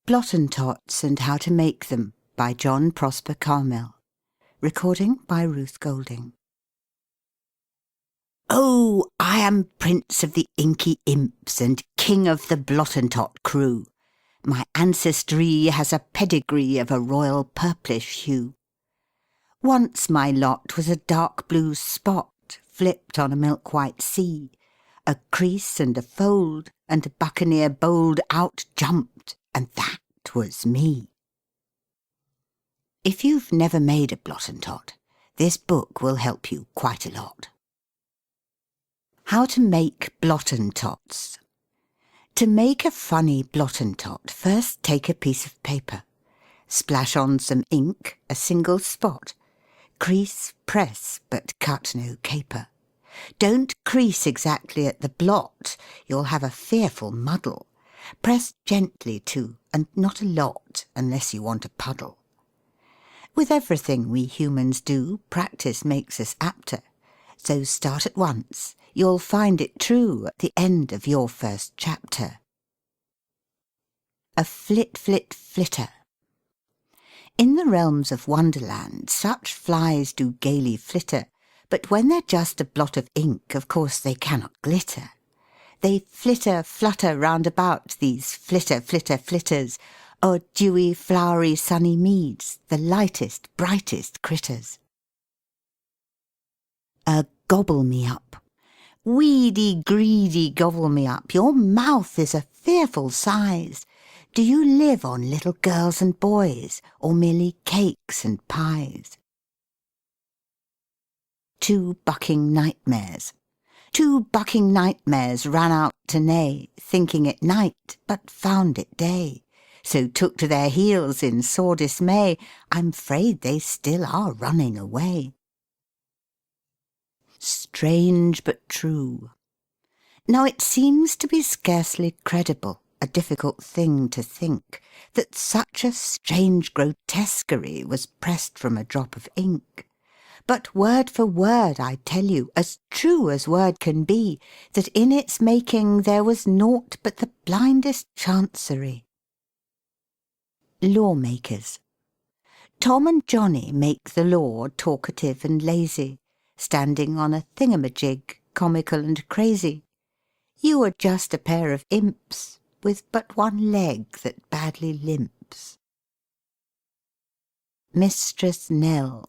Blottentots and How to Make Them by John Prosper Carmel. Recording by Ruth Golding. Oh, I am Prince of the Inky Imps and King of the Blottentot crew. My ancestry has a pedigree of a royal purplish hue. Once my lot was a dark blue spot flipped on a milk-white sea. A crease and a fold, and a buccaneer bold out jumped, and that was me. If you've never made a blottentot, this book will help you quite a lot. How to make blottentots. To make a funny blottentot, first take a piece of paper. Splash on some ink, a single spot. Crease, press, but cut no caper. Don't crease exactly at the blot, you'll have a fearful muddle. Press gently too, and not a lot, unless you want a puddle. With everything we humans do, practice makes us apter. So start at once, you'll find it true at the end of your first chapter. A flit, flit, flitter. In the realms of Wonderland, such flies do gaily flitter, but when they're just a blot of ink, of course they cannot glitter. They flitter, flutter round about, these flitter, flitter, flitters, o'er dewy, flowery, sunny meads, the lightest, brightest critters. A gobble-me-up. Weedy, greedy gobble-me-up, your mouth is a fearful size. Do you live on little girls and boys, or merely cakes and pies? Two bucking nightmares. Two bucking nightmares ran out to neigh, thinking it night, but found it day. So took to their heels in sore dismay. I'm 'fraid they still are running away. Strange but true. Now it seems to be scarcely credible, a difficult thing to think, that such a strange grotesquerie was pressed from a drop of ink. But word for word I tell you, as true as word can be, that in its making there was naught but the blindest chancery. Lawmakers. Tom and Johnny make the law talkative and lazy, standing on a thingamajig, comical and crazy. You are just a pair of imps, with but one leg that badly limps. Mistress Nell.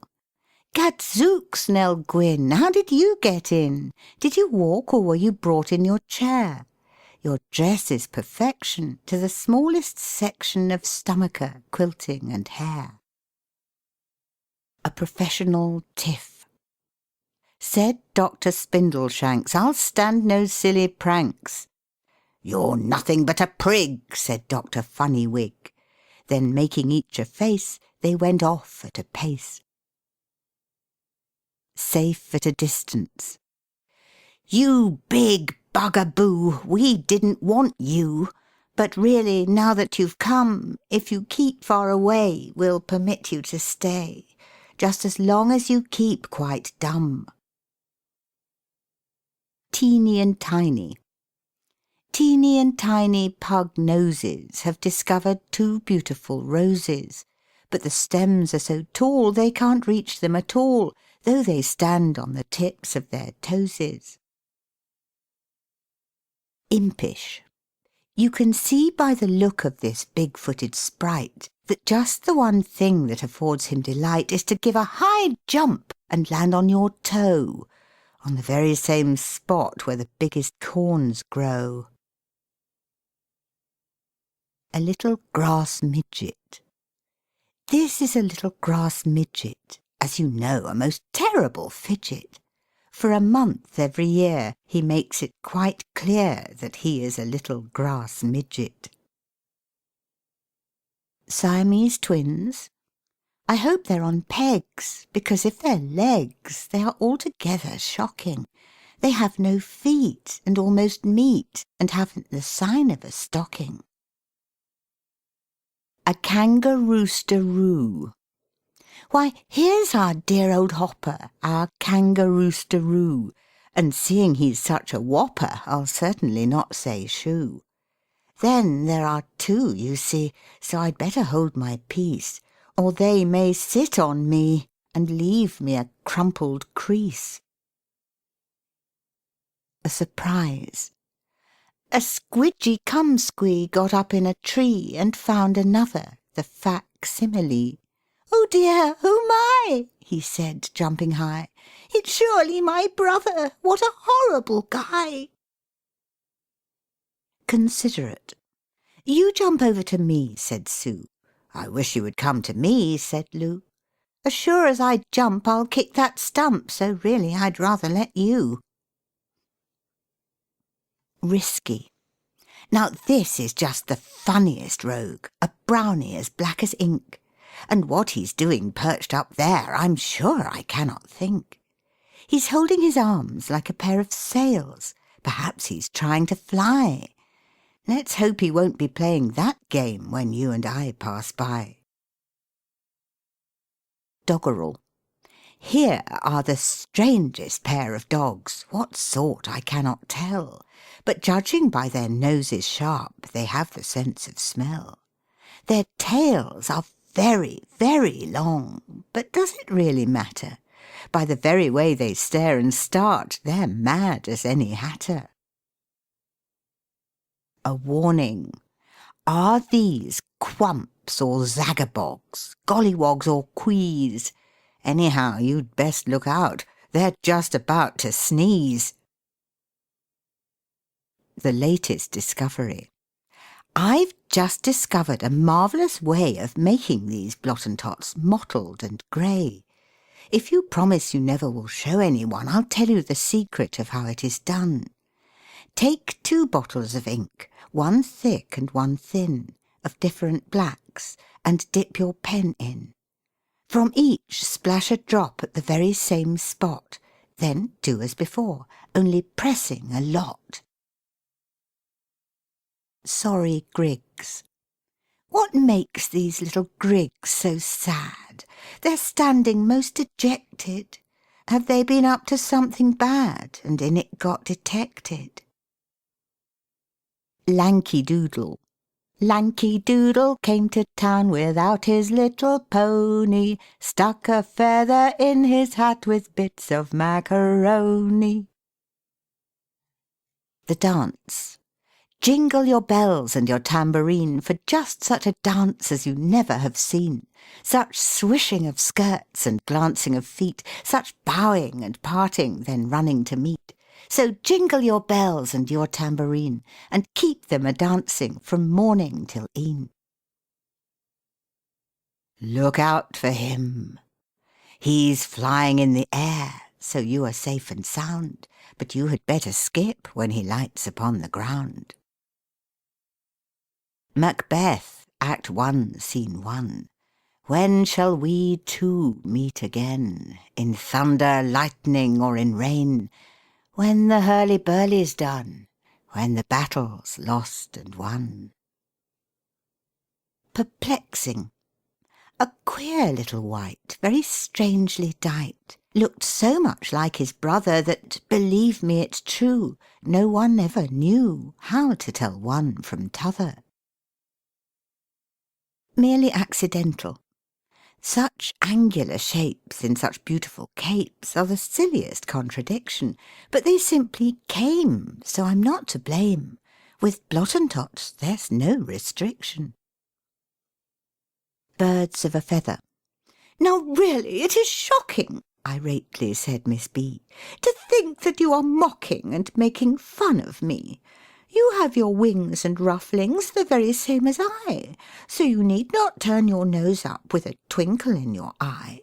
Gadzooks, Nell Gwynn, how did you get in? Did you walk, or were you brought in your chair? Your dress is perfection, to the smallest section of stomacher, quilting and hair. A professional tiff. Said Dr. Spindleshanks, I'll stand no silly pranks. You're nothing but a prig, said Dr. Funnywig. Then making each a face, they went off at a pace. Safe at a distance. You big bugaboo, we didn't want you. But really, now that you've come, if you keep far away, we'll permit you to stay, just as long as you keep quite dumb. Teeny and tiny. Teeny and tiny pug noses have discovered two beautiful roses, but the stems are so tall they can't reach them at all, though they stand on the tips of their toeses. Impish. You can see by the look of this big-footed sprite that just the one thing that affords him delight is to give a high jump and land on your toe, on the very same spot where the biggest corns grow. A little grass midget. This is a little grass midget, as you know, a most terrible fidget. For a month every year he makes it quite clear that he is a little grass midget. Siamese twins? I hope they're on pegs, because if they're legs, they are altogether shocking. They have no feet, and almost meet, and haven't the sign of a stocking. A kangaroosteroo. Why, here's our dear old hopper, our kangaroosteroo, and seeing he's such a whopper, I'll certainly not say shoo. Then there are two, you see, so I'd better hold my peace, or they may sit on me and leave me a crumpled crease. A surprise. A squidgy-cum-squee got up in a tree and found another, the facsimile. "Oh dear, oh my!" he said, jumping high. "It's surely my brother! What a horrible guy!" Considerate. "You jump over to me," said Sue. "I wish you would come to me," said Lou. "As sure as I jump I'll kick that stump, so really I'd rather let you." Risky. Now this is just the funniest rogue, a brownie as black as ink, and what he's doing perched up there I'm sure I cannot think. He's holding his arms like a pair of sails. Perhaps he's trying to fly. Let's hope he won't be playing that game when you and I pass by. Doggerel. Here are the strangest pair of dogs, what sort I cannot tell, but judging by their noses sharp, they have the sense of smell. Their tails are very, very long, but does it really matter? By the very way they stare and start, they're mad as any hatter. A warning. Are these quumps or zagabogs, gollywogs or quees? Anyhow, you'd best look out. They're just about to sneeze. The latest discovery. I've just discovered a marvellous way of making these blottentots mottled and grey. If you promise you never will show anyone, I'll tell you the secret of how it is done. Take 2 bottles of ink, one thick and one thin, of different blacks, and dip your pen in. From each splash a drop at the very same spot, then do as before, only pressing a lot. Sorry Griggs. What makes these little Griggs so sad? They're standing most dejected. Have they been up to something bad and in it got detected? Lanky Doodle. Lanky Doodle came to town without his little pony, stuck a feather in his hat with bits of macaroni. The dance. Jingle your bells and your tambourine for just such a dance as you never have seen. Such swishing of skirts and glancing of feet, such bowing and parting, then running to meet. So jingle your bells and your tambourine, and keep them a-dancing from morning till e'en. Look out for him. He's flying in the air, so you are safe and sound, but you had better skip when he lights upon the ground. Macbeth Act One, Scene 1. When shall we two meet again? In thunder, lightning, or in rain? When the hurly-burly's done, when the battle's lost and won. Perplexing. A queer little wight, very strangely dight, looked so much like his brother that, believe me, it's true, no one ever knew how to tell one from t'other. Merely accidental. Such angular shapes in such beautiful capes are the silliest contradiction, but they simply came, so I'm not to blame. With blottentots there's no restriction. Birds of a feather. Now really it is shocking, irately said Miss B, to think that you are mocking and making fun of me. You have your wings and rufflings the very same as I, so you need not turn your nose up with a twinkle in your eye.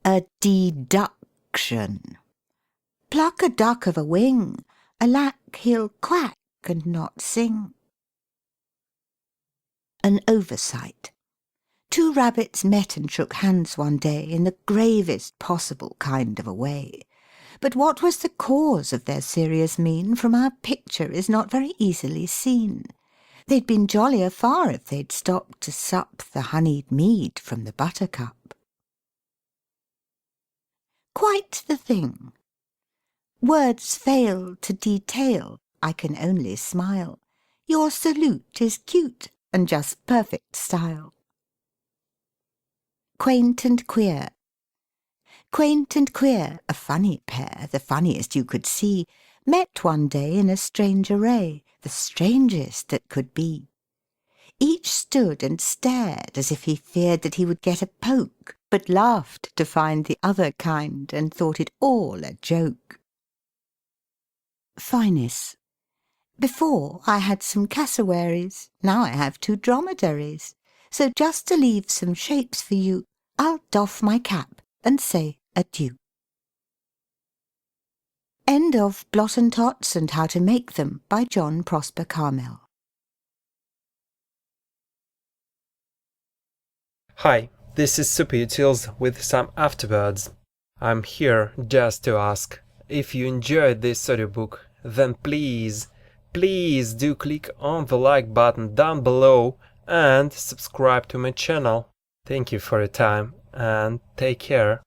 A deduction. Pluck a duck of a wing, alack, he'll quack and not sing. An oversight. 2 rabbits met and shook hands one day in the gravest possible kind of a way. But what was the cause of their serious mien from our picture is not very easily seen. They'd been jollier far if they'd stopped to sup the honeyed mead from the buttercup. Quite the thing. Words fail to detail, I can only smile. Your salute is cute and just perfect style. Quaint and queer. Quaint and queer, a funny pair, the funniest you could see, met one day in a strange array, the strangest that could be. Each stood and stared as if he feared that he would get a poke, but laughed to find the other kind, and thought it all a joke. Finis. Before I had some cassowaries, now I have 2 dromedaries. So just to leave some shapes for you, I'll doff my cap and say adieu. End of Blottentots and How to Make Them by John Prosper Carmel. Hi, this is Super Utils with some afterbirds. I'm here just to ask, if you enjoyed this audiobook, then please do click on the like button down below and subscribe to my channel. Thank you for your time and take care.